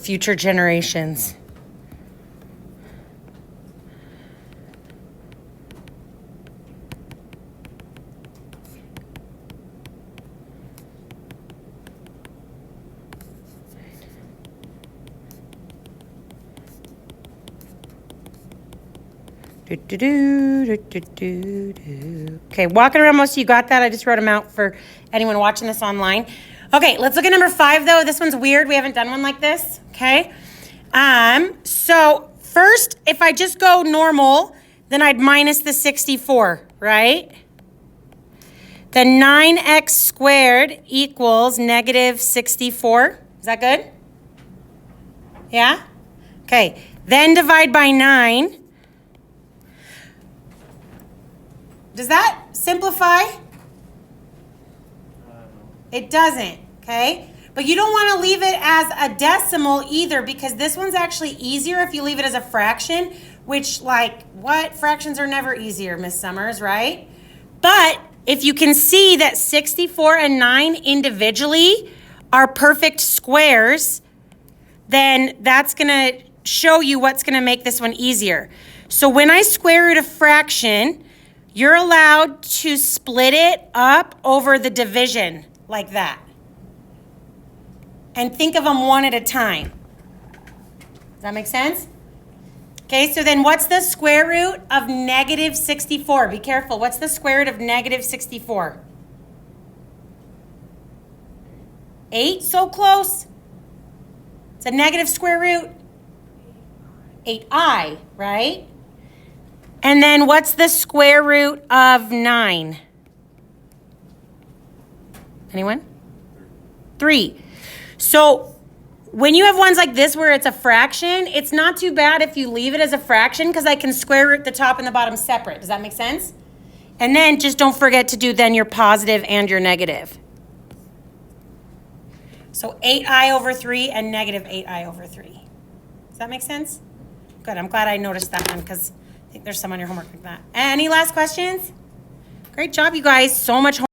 future generations. Okay, walking around, most of you got that. I just wrote them out for anyone watching this online. Okay, let's look at number 5, though. This one's weird. We haven't done one like this, okay? So first, if I just go normal, then I'd minus the 64, right? Then 9x squared equals negative 64. Is that good? Yeah? Okay, then divide by 9. Does that simplify? It doesn't, okay? But you don't want to leave it as a decimal either, because this one's actually easier if you leave it as a fraction, which, like, what? Fractions are never easier, Miss Summers, right? But if you can see that 64 and 9 individually are perfect squares, then that's going to show you what's going to make this one easier. So when I square root a fraction, you're allowed to split it up over the division like that. And think of them one at a time. Does that make sense? Okay, so then what's the square root of negative 64? Be careful. What's the square root of negative 64? 8, so close. It's a negative square root. 8i, right? And then what's the square root of 9? Anyone? 3. So when you have ones like this where it's a fraction, it's not too bad if you leave it as a fraction, because I can square root the top and the bottom separate. Does that make sense? And then just don't forget to do then your positive and your negative. So 8i over 3 and negative 8i over 3. Does that make sense? Good. I'm glad I noticed that one, because I think there's some on your homework like that. Any last questions? Great job, you guys. So much homework.